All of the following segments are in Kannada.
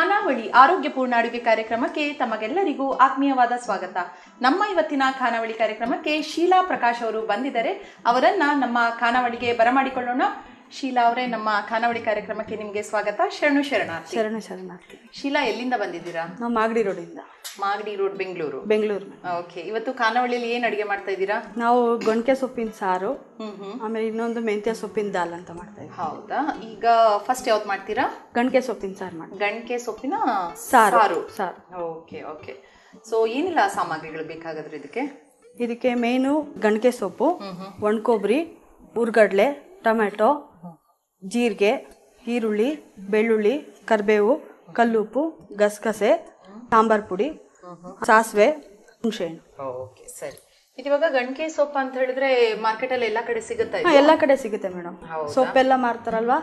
ಖಾನಾವಳಿ ಆರೋಗ್ಯಪೂರ್ಣ ಅಡುಗೆ ಕಾರ್ಯಕ್ರಮಕ್ಕೆ ತಮಗೆಲ್ಲರಿಗೂ ಆತ್ಮೀಯವಾದ ಸ್ವಾಗತ. ನಮ್ಮ ಇವತ್ತಿನ ಖಾನಾವಳಿ ಕಾರ್ಯಕ್ರಮಕ್ಕೆ ಶೀಲಾ ಪ್ರಕಾಶ್ ಅವರು ಬಂದಿದ್ದಾರೆ. ಅವರನ್ನ ನಮ್ಮ ಖಾನಾವಳಿಗೆ ಬರಮಾಡಿಕೊಳ್ಳೋಣ. ಶೀಲಾ ಅವರೇ, ನಮ್ಮ ಖಾನಾವಳಿ ಕಾರ್ಯಕ್ರಮಕ್ಕೆ ನಿಮಗೆ ಸ್ವಾಗತ. ಶರಣಾರ್ಥಿ. ಶೀಲಾ, ಎಲ್ಲಿಂದ ಬಂದಿದ್ದೀರಾ? ನಾವು ಮಾಗಡಿ ರೋಡಿಂದ. ಮಾಗಡಿ ರೋಡ್, ಬೆಂಗಳೂರು. ಓಕೆ, ಇವತ್ತು ಖಾನಾವಳಿಯಲ್ಲಿ ಏನು ಅಡುಗೆ ಮಾಡ್ತಾ ಇದ್ದೀರಾ? ನಾವು ಗಣಕೆ ಸೊಪ್ಪಿನ ಸಾರು, ಆಮೇಲೆ ಇನ್ನೊಂದು ಮೆಂತ್ಯ ಸೊಪ್ಪಿನ ದಾಲ್ ಅಂತ ಮಾಡ್ತಾ ಇದ್ದೀವಿ. ಹೌದಾ? ಈಗ ಫಸ್ಟ್ ಯಾವ್ದು ಮಾಡ್ತೀರಾ? ಗಣಕೆ ಸೊಪ್ಪಿನ ಸಾರು ಮಾಡಿ. ಗಣಕೆ ಸೊಪ್ಪಿನ ಸಾರು. ಓಕೆ. ಸೊ ಏನಿಲ್ಲ ಸಾಮಗ್ರಿಗಳು ಬೇಕಾಗಾದ್ರೆ ಇದಕ್ಕೆ ಮೇನು ಗಣಕೆ ಸೊಪ್ಪು, ಒಣಕೊಬ್ಬರಿ, ಹುರ್ಗಡ್ಲೆ, ಟೊಮೆಟೊ, ಜೀರಿಗೆ, ಈರುಳ್ಳಿ, ಬೆಳ್ಳುಳ್ಳಿ, ಕರಿಬೇವು, ಕಲ್ಲುಪ್ಪು, ಗಸಗಸೆ, ಸಾಂಬಾರ್ ಪುಡಿ, ಸಾಸಿವೆ, ಹುಣಸೆಹಣ್ಣು. ಓಕೆ, ಸರಿ. ಇವಾಗ ಗಣಕೆ ಸೊಪ್ಪು ಅಂತ ಹೇಳಿದ್ರೆ ಮಾರ್ಕೆಟ್ ಅಲ್ಲಿ ಎಲ್ಲಾ ಕಡೆ ಸಿಗುತ್ತೆ? ಎಲ್ಲಾ ಕಡೆ ಸಿಗುತ್ತೆ ಮೇಡಮ್. ಸೊಪ್ಪೆಲ್ಲ ಮಾರ್ತಾರಲ್ವಾ,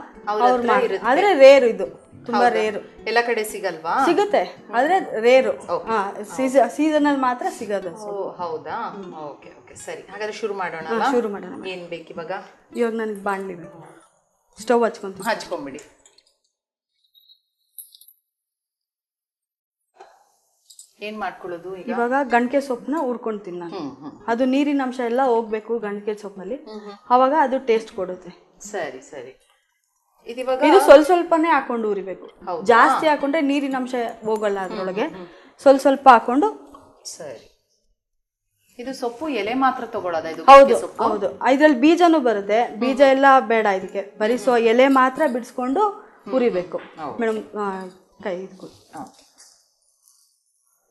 ಆದ್ರೆ ರೇರು, ಇದು ತುಂಬಾ ರೇರು. ಎಲ್ಲಾ ಕಡೆ ಸಿಗಲ್ವಾ? ಸಿಗುತ್ತೆ, ಆದ್ರೆ ರೇರು. ಸೀಸನಲ್ ಮಾತ್ರ ಸಿಗೋದು. ಹೌದಾ? ಓಕೆ, ಸರಿ. ಹಾಗಾದ್ರೆ ಶುರು ಮಾಡೋಣ. ಏನ್ ಬೇಕು ಇವಾಗ? ನನಗೆ ಬಾಣ್ಲಿ ಬೇಕು. ಸ್ಟವ್ ಹಚ್ಕೊಂಡ್ಬಿಡಿ. ಏನ್ ಮಾಡ್ಕೊಳ್ಳೋದು ಇವಾಗ? ಗಣಕೆ ಸೊಪ್ಪನ್ನ ಹುರ್ಕೊಂತೀನಿ ನಾನು. ಅದು ನೀರಿನ ಅಂಶ ಎಲ್ಲ ಹೋಗ್ಬೇಕು ಗಣಕೆ ಸೊಪ್ಪಲ್ಲಿ, ಅವಾಗ ಅದು ಟೇಸ್ಟ್ ಕೊಡುತ್ತೆ. ಸರಿ. ಇದು ಸ್ವಲ್ಪನೇ ಹಾಕೊಂಡು ಉರಿಬೇಕು. ಜಾಸ್ತಿ ಹಾಕೊಂಡ್ರೆ ನೀರಿನ ಅಂಶ ಹೋಗಲ್ಲ ಅದ್ರೊಳಗೆ. ಸ್ವಲ್ಪ ಹಾಕೊಂಡು. ಸರಿ. ಇದು ಸೊಪ್ಪು ಎಲೆ ಮಾತ್ರ ತಗೊಳ್ಳೋದು? ಹೌದು. ಇದ್ರಲ್ಲಿ ಬೀಜನೂ ಬರುತ್ತೆ. ಬೀಜ ಎಲ್ಲ ಬೇಡ ಇದಕ್ಕೆ, ಬರೀ ಎಲೆ ಮಾತ್ರ ಬಿಡಿಸ್ಕೊಂಡು ಉರಿಬೇಕು ಮೇಡಮ್. ಕೈ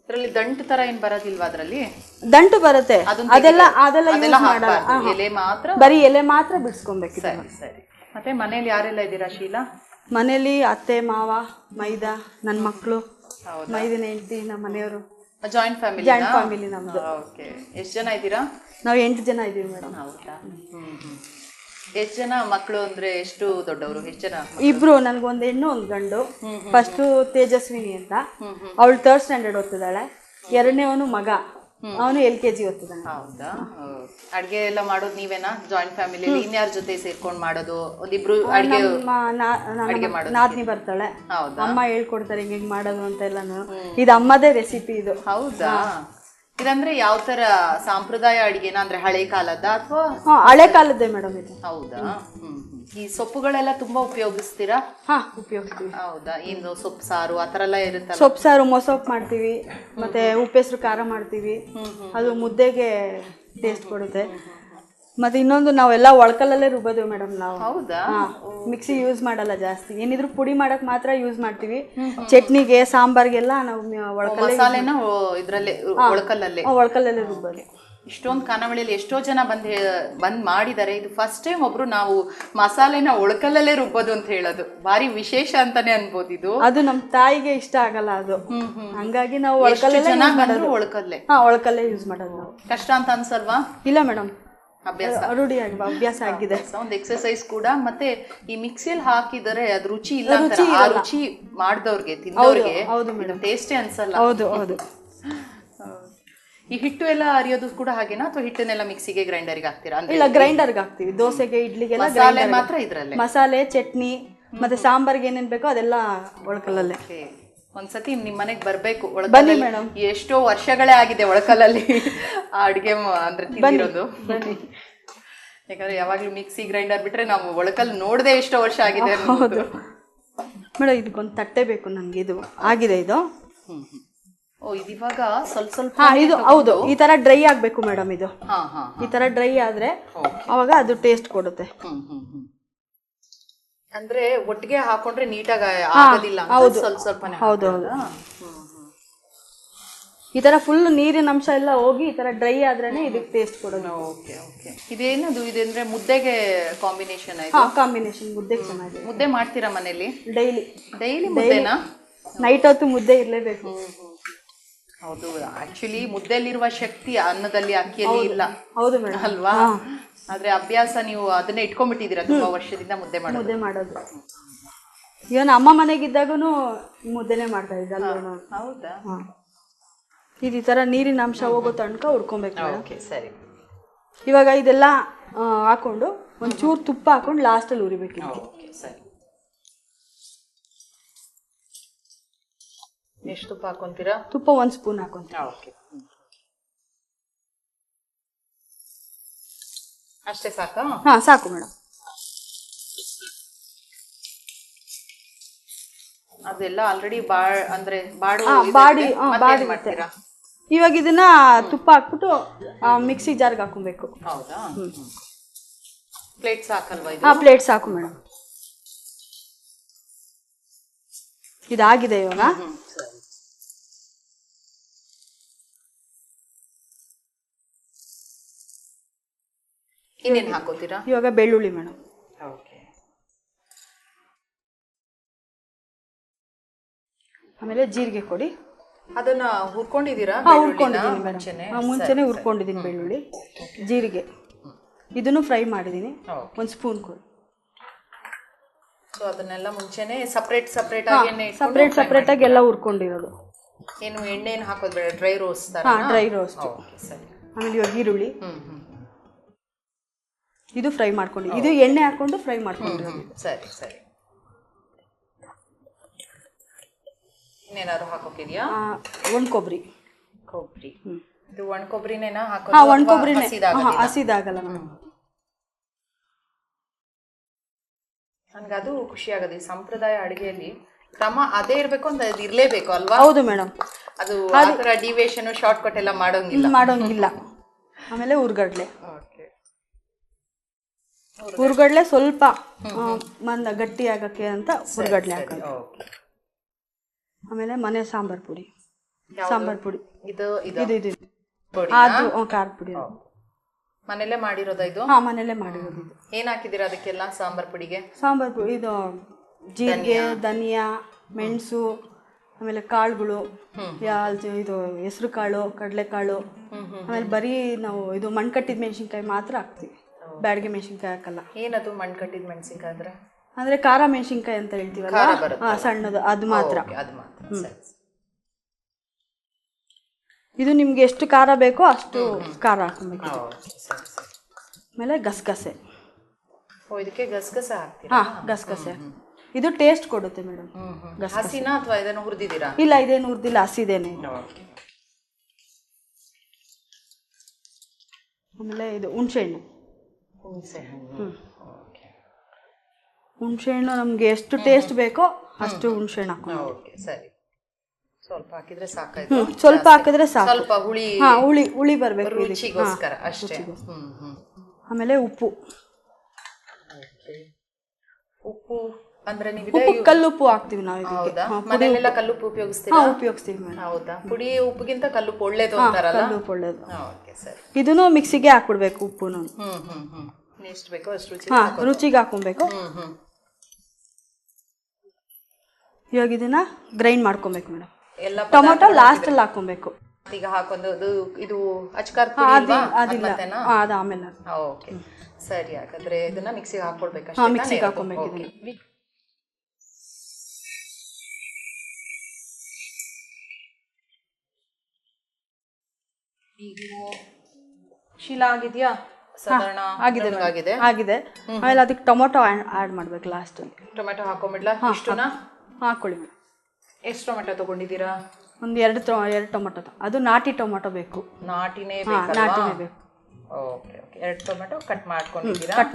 ಇದರಲ್ಲಿ ದಂಟು ತರ ಏನ್ ಬರೋದಿಲ್ವಾ? ಅದರಲ್ಲಿ ದಂಟು ಬರುತ್ತೆ, ಅದೆಲ್ಲ ಯೂಸ್ ಮಾಡಲ್ಲ. ಎಲೆ ಮಾತ್ರ, ಬರೀ ಎಲೆ ಮಾತ್ರ ಬಿಡಿಸ್ಕೊಬೇಕು. ಸರಿ. ಮತ್ತೆ ಮನೇಲಿ ಯಾರೆಲ್ಲ ಇದ್ದೀರಾ ಶೀಲಾ? ಮನೇಲಿ ಅತ್ತೆ, ಮಾವ, ಮೈದ, ನನ್ನ ಮಕ್ಕಳು, ಮೈದಿನ ಹೆಂಡತಿ, ನಮ್ಮ ಮನೆಯವರು. ಜಾಯಿಂಟ್ ಫ್ಯಾಮಿಲಿ ನಮ್ದು. ಓಕೆ. ಎಷ್ಟು ಜನ ಇದ್ದೀರಾ? ನಾವು 8 ಜನ ಇದ್ದೀವಿ ಮೇಡಮ್. ಹೌದಾ? ಎಷ್ಟು ಜನ ಮಕ್ಕಳು ಅಂದ್ರೆ ಎಷ್ಟು ದೊಡ್ಡವರು? ಎಷ್ಟು ಜನ? ಇಬ್ರು, ನನ್ಗೊಂದು ಹೆಣ್ಣು ಒಂದು ಗಂಡು. ಫಸ್ಟ್ ತೇಜಸ್ವಿನಿ ಅಂತ, ಅವಳು 3rd ಸ್ಟ್ಯಾಂಡರ್ಡ್ ಓದ್ತಿದ್ದಾಳೆ. ಎರಡನೇವನು ಮಗ, ಅವನು LKG ಓದ್ತಿದ್ದಾನೆ. ಹೌದಾ? ಅಡ್ಗೆ ಎಲ್ಲ ಮಾಡೋದು ನೀವೇನಾ ಜಾಯಿಂಟ್ ಫ್ಯಾಮಿಲಿಯಲ್ಲಿ? ಇನ್ಯಾರ ಜೊತೆ ಸೇರ್ಕೊಂಡು ಮಾಡೋದು? ಒಂದಿಬ್ರು ನಾದ್ನಿ ಬರ್ತಾಳೆ, ಅಮ್ಮ ಹೇಳ್ಕೊಡ್ತಾರೆ ಹಿಂಗ್ ಮಾಡೋದು ಅಂತ ಎಲ್ಲಾನು. ಇದು ಅಮ್ಮದೇ ರೆಸಿಪಿ ಇದು. ಹೌದಾ? ಇದಂದ್ರೆ ಯಾವ ತರ ಸಾಂಪ್ರದಾಯ ಅಡಿಗೆನಾ? ಅಂದ್ರೆ ಹಳೆ ಕಾಲದ ಅಥವಾ? ಹಳೆ ಕಾಲದ್ದೇ ಮೇಡಮ್ ಇದು. ಹೌದಾ? ಈ ಸೊಪ್ಪುಗಳೆಲ್ಲ ತುಂಬಾ ಉಪಯೋಗಿಸ್ತೀರಾ? ಉಪಯೋಗಿಸ್ತೀವಿ. ಹೌದಾ? ಇನ್ನು ಸೊಪ್ಪು ಸಾರು ಆತರ ಎಲ್ಲ ಇರುತ್ತೆ? ಸೊಪ್ಪು ಸಾರು, ಮೊಸೊಪ್ಪು ಮಾಡ್ತೀವಿ, ಮತ್ತೆ ಉಪ್ಪೆಸರು ಖಾರ ಮಾಡ್ತೀವಿ. ಅದು ಮುದ್ದೆಗೆ ಟೇಸ್ಟ್ ಕೊಡುತ್ತೆ. ಮತ್ತೆ ಇನ್ನೊಂದು, ನಾವೆಲ್ಲ ಒಳಕಲ್ಲಲ್ಲೇ ರುಬ್ಬೋದು ಮೇಡಮ್ ನಾವು. ಹೌದಾ? ಮಿಕ್ಸಿ ಯೂಸ್ ಮಾಡಲ್ಲ ಜಾಸ್ತಿ. ಏನಿದ್ರು ಪುಡಿ ಮಾಡಕ್ ಮಾತ್ರ ಯೂಸ್ ಮಾಡ್ತೀವಿ. ಚಟ್ನಿಗೆ, ಸಾಂಬಾರ್ಗೆಲ್ಲ ನಾವು ಮಸಾಲೆನ ಇದ್ರಲ್ಲೇ ಒಳಕಲ್ಲಲ್ಲೇ ರುಬ್ಬೋದು. ಇಷ್ಟೊಂದು ಖಾನಾವಳಿಯಲ್ಲಿ ಎಷ್ಟೋ ಜನ ಬಂದ್ ಮಾಡಿದ್ದಾರೆ. ಇದು ಫಸ್ಟ್ ಟೈಮ್ ಒಬ್ರು ನಾವು ಮಸಾಲೆನ ಒಳಕಲ್ಲಲ್ಲೇ ರುಬ್ಬೋದು ಅಂತ ಹೇಳೋದು ಭಾರಿ ವಿಶೇಷ ಅಂತಾನೆ ಅನ್ಬೋದು. ಇದು ಅದು ನಮ್ ತಾಯಿಗೆ ಇಷ್ಟ ಆಗಲ್ಲ ಅದು, ಹಂಗಾಗಿ ನಾವು ಒಳಕಲ್ಲೇ ಯೂಸ್ ಮಾಡೋದು. ನಾವು ಕಷ್ಟ ಅಂತ ಅನ್ಸಲ್ವಾ? ಇಲ್ಲ ಮೇಡಮ್, ಅಭ್ಯಾಸ ಆಗಿದೆ. ಒಂದು ಎಕ್ಸರ್ಸೈಸ್ ಕೂಡ. ಮತ್ತೆ ಈ ಮಿಕ್ಸಿಯಲ್ಲಿ ಹಾಕಿದರೆ ಅದು ರುಚಿ ಇಲ್ಲ, ಆ ರುಚಿ ಮಾಡಿದವ್ರಿಗೆ, ತಿನ್ನೋರಿಗೆ ಟೇಸ್ಟೇ ಅನ್ಸಲ್ಲ. ಹೌದು. ಈ ಹಿಟ್ಟು ಎಲ್ಲ ಅರಿಯೋದು ಕೂಡ ಹಾಗೇನಾ, ಅಥವಾ ಹಿಟ್ಟನ್ನೆಲ್ಲ ಮಿಕ್ಸಿಗೆ ಗ್ರೈಂಡರ್ಗೆ ಹಾಕ್ತೀರಾ? ಇಲ್ಲ, ಗ್ರೈಂಡರ್ಗೆ ಹಾಕ್ತಿವಿ. ದೋಸೆಗೆ, ಇಡ್ಲಿಗೆಲ್ಲ ಮಸಾಲೆ ಮಾತ್ರ ಇದ್ರಲ್ಲೇ. ಮಸಾಲೆ, ಚಟ್ನಿ, ಮತ್ತೆ ಸಾಂಬಾರ್ಗೆ ಏನೇನ್ ಬೇಕೋ ಅದೆಲ್ಲ ಒಳಕಲ್ಲಲ್ಲೇ. ಒಂದ್ಸತಿ ನಿಮ್ ಮನೆಗ್ ಬರ್ಬೇಕು. ಒಳಕಲ್ಲಿ ಎಷ್ಟೋ ವರ್ಷಗಳೇ ಆಗಿದೆ ಒಳಕಲ್ಲಲ್ಲಿ ಅಡ್ಗೆ ಅಂದ್ರೆ ತಿಂದಿರೋದು. ಯಾಕಂದ್ರೆ ಯಾವಾಗ್ಲೂ ಮಿಕ್ಸಿ ಗ್ರೈಂಡರ್ ಬಿಟ್ರೆ ನಾವು ಒಳಕಲ್ ನೋಡದೆ ಎಷ್ಟೋ ವರ್ಷ ಆಗಿದೆ. ಮೇಡಮ್, ಇದಕ್ಕೊಂದು ತಟ್ಟೆ ಬೇಕು ನನ್ಗೆ. ಇದು ಆಗಿದೆ ಇದು. ಇದಿವಾಗ ಸ್ವಲ್ಪ ಇದು ಹೌದು, ಈ ತರ ಡ್ರೈ ಆಗ್ಬೇಕು ಮೇಡಮ್. ಇದು ಈ ತರ ಡ್ರೈ ಆದ್ರೆ ಅವಾಗ ಅದು ಟೇಸ್ಟ್ ಕೊಡುತ್ತೆ. ಅಂದ್ರೆ ಒಟ್ಟಿಗೆ ಹಾಕೊಂಡ್ರೆ ನೀಟಾಗಿ ಆಗೋದಿಲ್ಲ. ಸ್ವಲ್ಪ ಹೌದು. ಈ ತರ ಫುಲ್ ನೀರಿನ ಅಂಶ ಎಲ್ಲ ಹೋಗಿ ಈ ತರ ಡ್ರೈ ಆದ್ರೇನೆ ಇದಕ್ಕೆ ಟೇಸ್ಟ್ ಕೊಡೋದು. ಇದೇನದು? ಇದಂದ್ರೆ ಮುದ್ದೆಗೆ ಕಾಂಬಿನೇಷನ್? ಕಾಂಬಿನೇಷನ್ ಮುದ್ದೆಗೆ ಚೆನ್ನಾಗಿದೆ. ಮುದ್ದೆ ಮಾಡ್ತೀರಾ ಮನೇಲಿ? ಡೈಲಿ ಮುದ್ದೆನಾ? ನೈಟ್ ಹೊತ್ತು ಮುದ್ದೆ ಇರ್ಲೇಬೇಕು. ಹೌದು, ಆಕ್ಚುಲಿ ಮುದ್ದೆಯಲ್ಲಿರುವ ಶಕ್ತಿ ಅನ್ನದಲ್ಲಿ, ಅಕ್ಕಿಯಲ್ಲಿ ಇಲ್ಲ. ಹೌದು ಮೇಡಮ್, ಅಲ್ವಾ? ಆದ್ರೆ ಅಭ್ಯಾಸ, ನೀವು ಅದನ್ನೇ ಇಟ್ಕೊಂಡ್ಬಿಟ್ಟಿದ್ದೀರಾ ತುಂಬಾ ವರ್ಷದಿಂದ ಮುದ್ದೆ ಮಾಡೋದು. ಈಗ ಅಮ್ಮ ಮನೆಗಿದ್ದಾಗನು ಮುದ್ದೆನೆ ಮಾಡ್ತಾ ಇದ್ದಲ್ಲ. ಹೌದಾ? ಈ ತರ ನೀರಿನ ಅಂಶ ಹೋಗೋ ತನಕ ಹುರ್ಕೊಬೇಕು. ಸರಿ. ಇವಾಗ ಇದೆಲ್ಲ ಹಾಕೊಂಡು ಒಂಚೂರು ತುಪ್ಪ ಹಾಕೊಂಡು ಲಾಸ್ಟಲ್ಲಿ ಉರಿಬೇಕು. ಸರಿ. ಎಷ್ಟು ತುಪ್ಪ ಹಾಕೊಂತೀರಾ? ತುಪ್ಪ 1 ಸ್ಪೂನ್ ಹಾಕೊಂತೀವಿ. ಓಕೆ, ಅಷ್ಟೇ ಸಾಕಾ? ಹಾ, ಸಾಕು ಮೇಡಮ್. ಅದೆಲ್ಲ ಆಲ್ರೆಡಿ ಮಾಡ್ತೀರಾ? ಇವಾಗ ಇದನ್ನ ತುಪ್ಪ ಹಾಕ್ಬಿಟ್ಟು ಮಿಕ್ಸಿ ಜಾರ್ಗೆ ಹಾಕೊಬೇಕು. ಹೌದಾ? ಪ್ಲೇಟ್ ಸಾಕಲ್ವಾ ಇದು? ಹಾ, ಪ್ಲೇಟ್ ಸಾಕು ಮೇಡಮ್. ಇದಾಗಿದೆ ಇವಾಗ. ಇನ್ನೇನು ಹಾಕೋತೀರಾ? ಇವಾಗ ಬೆಳ್ಳುಳ್ಳಿ ಮೇಡಮ್. ಓಕೆ. ಆಮೇಲೆ ಜೀರಿಗೆ ಕೊಡಿ. ಅದನ್ನ ಹುರ್ಕೊಂಡಿದ್ದೀರಾ? ಹುರ್ಕೊಂಡಿದ್ದೀನಿ ಮೇಡಮ್, ಮುಂಚೆನೆ ಹುರ್ಕೊಂಡಿದ್ದೀನಿ ಬೆಳ್ಳುಳ್ಳಿ. ಜೀರಿಗೆ ಇದನ್ನು ಫ್ರೈ ಮಾಡಿದ್ದೀನಿ. 1 ಸ್ಪೂನ್ ಕೊಡಿ. ಸೊ ಅದನ್ನೆಲ್ಲ ಮುಂಚೆನೆ ಸಪ್ರೇಟ್ ಆಗಿ ಎಲ್ಲ ಹುರ್ಕೊಂಡಿರೋದು. ಏನು ಎಣ್ಣೆ ಏನು ಹಾಕೋದು ಬೇಡ, ಡ್ರೈ ರೋಸ್ಟ್ ತರ? Dry roast. ಆಮೇಲೆ ಇವಾಗ ಈರುಳ್ಳಿ ಇದು ಫ್ರೈ ಮಾಡ್ಕೊಂಡು, ಇದು ಎಣ್ಣೆ ಹಾಕೊಂಡು ಫ್ರೈ ಮಾಡ್ಕೊಂಡಿರೋದು. ಸರಿ ಸರಿ. ಇನ್ನೇನಾದ್ರು ಹಾಕೋಕಿದ್ಯಾ? ಒಣ ಕೊಬ್ಬರಿ. ಇದು ಒಣ ಕೊಬ್ಬರಿನೇನಾ ಹಾಕೋದು? ಒಣ ಕೊಬ್ಬರಿನೇ, ಹಸಿದಾಗಲ್ಲ. ನನ್ಗದು ಖುಷಿ ಆಗೋದು ಈ ಸಂಪ್ರದಾಯ ಅಡುಗೆಯಲ್ಲಿ ಕ್ರಮ ಅದೇ ಇರ್ಬೇಕು ಅಂತ ಅದು ಇರ್ಲೇಬೇಕು ಅಲ್ವಾ? ಹೌದು ಮೇಡಮ್. ಅದು ಡಿವಿಯೇಷನ್ ಶಾರ್ಟ್ ಕಟ್ ಎಲ್ಲ ಮಾಡೋಂಗಿಲ್ಲ. ಆಮೇಲೆ ಹುರ್ಗಡ್ಲೆ ಸ್ವಲ್ಪ ಗಟ್ಟಿ ಆಗಕ್ಕೆ ಅಂತ ಹುರ್ಗಡ್ಲೆ ಹಾಕೋದು. ಆಮೇಲೆ ಮನೆ ಸಾಂಬಾರ್ ಪುಡಿ. ಇದು ಖಾರದ ಪುಡಿ ಮನೇಲೆ ಮಾಡಿರೋದ ಇದು? ಹಾ, ಮನೇಲೆ ಮಾಡಿರೋದು. ಏನ್ ಹಾಕಿದೀರಾ ಅದಕ್ಕೆಲ್ಲ ಸಾಂಬಾರ್ ಪುಡಿಗೆ? ಸಾಂಬಾರ್ ಪುಡಿ ಇದು ಜೀರಿಗೆ, ಧನಿಯಾ, ಮೆಣಸು, ಆಮೇಲೆ ಕಾಳುಗಳು, ಇದು ಹೆಸರು ಕಾಳು, ಕಡಲೆಕಾಳು. ಆಮೇಲೆ ಬರೀ ನಾವು ಇದು ಮಣ್ಕಟ್ಟಿದ ಮೆಣಸಿನ್ಕಾಯಿ ಮಾತ್ರ ಹಾಕ್ತೀವಿ, ಬ್ಯಾಡಗೆ ಮೆಣಸಿನ್ಕಾಯಿ ಹಾಕಲ್ಲ. ಏನದು ಮಣ್ಕಟ್ಟಿದ ಮೆಣಸಿನ್ಕಾಯಿ ಅಂದ್ರೆ ಖಾರ ಮೆಣಸಿನ್ಕಾಯಿ ಅಂತ ಹೇಳ್ತೀವಲ್ಲ, ಸಣ್ಣದು, ಅದು ಮಾತ್ರ. ಇದು ನಿಮ್ಗೆ ಎಷ್ಟು ಖಾರ ಬೇಕೋ ಅಷ್ಟು ಖಾರ ಹಾಕಬೇಕು. ಆಮೇಲೆ ಗಸಗಸೆ. ಇದಕ್ಕೆ ಗಸಗಸೆ ಹಾಕ್ತೀರಾ? ಹಾ, ಗಸಗಸೆ. ಇದು ಟೇಸ್ಟ್ ಕೊಡುತ್ತೆ ಮೇಡಮ್. ಹಸಿನಾ ಅಥವಾ ಇದನ್ನು ಹುರಿದಿದ್ದೀರಾ? ಇಲ್ಲ, ಇದೇನು ಹುರಿದಿಲ್ಲ, ಹಸಿದೇನೆ. ಆಮೇಲೆ ಇದು ಹುಣಸೆಹಣ್ಣು. ಹುಣಸೆಹಣ್ಣು ನಮ್ಗೆ ಎಷ್ಟು ಟೇಸ್ಟ್ ಬೇಕೋ ಅಷ್ಟು ಹುಣಸೆಹಣ್ಣು ಹಾಕಿ. ಸರಿ, ಸ್ವಲ್ಪ ಹಾಕಿದ್ರೆ ಸಾಕಾಯ್ತು. ಸ್ವಲ್ಪ ಹಾಕಿದ್ರೆ ಸಾಕು. ಸ್ವಲ್ಪ ಹುಳಿ ಬರಬೇಕು, ರುಚಿಗೋಸ್ಕರ ಅಷ್ಟೇ. ಆಮೇಲೆ ಉಪ್ಪು ಅಂದ್ರೆ ನೀವು ಕಲ್ಲುಪ್ಪು ಹಾಕ್ತಿವಿ ನಾವು. ಹೌದಾ? ಮನೆಯಲ್ಲೆಲ್ಲ ಕಲ್ಲುಪ್ಪು ಉಪಯೋಗಿಸ್ತೀರಾ? ಉಪಯೋಗಿಸ್ತೀವಿ ಮೇಡಮ್. ಹೌದಾ? ಪುಡಿ ಉಪ್ಪಿಗಿಂತ ಕಲ್ಲುಪ್ಪು ಒಳ್ಳೇದು ಅಂತಾರಲ್ಲ? ಕಲ್ಲುಪ್ಪು ಒಳ್ಳೇದು. ಓಕೆ, ಸರಿ. ಇದನ್ನು ಮಿಕ್ಸಿಗೆ ಹಾಕ್ಬಿಡ್ಬೇಕು ಉಪ್ಪುನು. ಎಷ್ಟು ಬೇಕೋ ಅಷ್ಟು ರುಚಿಗೆ ಹಾಕೊಬೇಕು. ಇವಾಗ ಇದನ್ನ ಗ್ರೈಂಡ್ ಮಾಡ್ಕೊಬೇಕು ಮೇಡಮ್. ಟೊಮೊಟೊ ಲಾಸ್ಟ್ ಅಲ್ಲಿ ಹಾಕೊಬೇಕು. ಈಗ ಹಾಕೊಂಡು ಇದು ಅಚ್ಕಾರ್ ಅದಿಲ್ಲ, ಅದು ಆಮೇಲೆ. ಓಕೆ, ಸರಿ. ಹಾಗಾದ್ರೆ ಇದನ್ನ ಮಿಕ್ಸಿಗೆ ಹಾಕೊಳ್ಬೇಕು. ಮಿಕ್ಸಿಗೆ ಹಾಕೊಬೇಕು. ಶೀಲ ಆಗಿದೆಯಾ? ಸಾಧಾರಣ ಆಗಿದೆ. ಆಮೇಲೆ ಅದಕ್ಕೆ ಟೊಮೊಟೊ ಆಡ್ ಮಾಡ್ಬೇಕು ಲಾಸ್ಟ್ ಅಲ್ಲಿ. ಟೊಮೆಟೊ ಹಾಕೊಂಡ್ಬಿಡ್ಲಾ? ಇಷ್ಟುನಾ? ಹಾಕೊಳ್ಳಿ ಮೇಡಮ್. ಎಷ್ಟು ಟೊಮೆಟೊ ತಗೊಂಡಿದ್ದೀರಾ? ಒಂದು 2 ಟೊಮೆಟೊ. ಅದು ನಾಟಿ ಟೊಮೆಟೊ ಬೇಕು. ನಾಟಿನೇ ಬೇಕು. ಓಕೆ, 2 ಟೊಮೆಟೊ ಕಟ್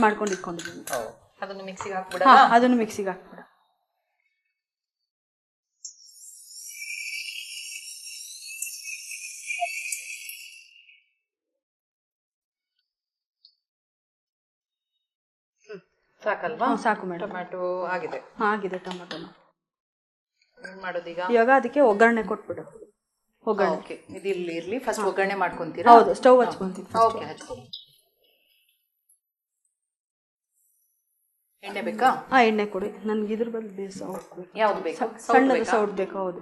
ಮಾಡ್ಕೊಂಡು ಇಟ್ಕೊಂಡಿದ್ದೀನಿ. ಅದನ್ನು ಮಿಕ್ಸಿಗೆ ಹಾಕ್ಬಿಡ? ಅದನ್ನು ಮಿಕ್ಸಿಗೆ ಹಾಕ್ಬಿಡ. ಸಾಕಲ್ವಾ? ಸಾಕು ಮೇಡಮ್. ಟೊಮೆಟೊ ಆಗಿದೆ. ಆಗಿದೆ ಟೊಮೆಟೊನ. ಏನ್ ಮಾಡೋದೀಗ? ಇವಾಗ ಅದಕ್ಕೆ ಒಗ್ಗರಣೆ ಕೊಟ್ಬಿಡು. ಓಕೆ, ಇದು ಇರ್ಲಿ. ಫಸ್ಟ್ ಒಗ್ಗರಣೆ ಮಾಡ್ಕೊಂತೀರಾ? ಹೌದು, ಸ್ಟವ್ ಹಚ್ಕೊಂತೀವಿ. ಓಕೆ, ಹಚ್ಕೊಳ್ಳಿ. ಎಣ್ಣೆ ಬೇಕಾ? ಎಣ್ಣೆ ಕೊಡಿ. ನನ್ಗೆ ಇದ್ರ ಬದಲು ಸೌಟ್. ಯಾವ್ದು ಬೇಕು? ಸಣ್ಣದು ಸೌಟ್ ಬೇಕು. ಹೌದು.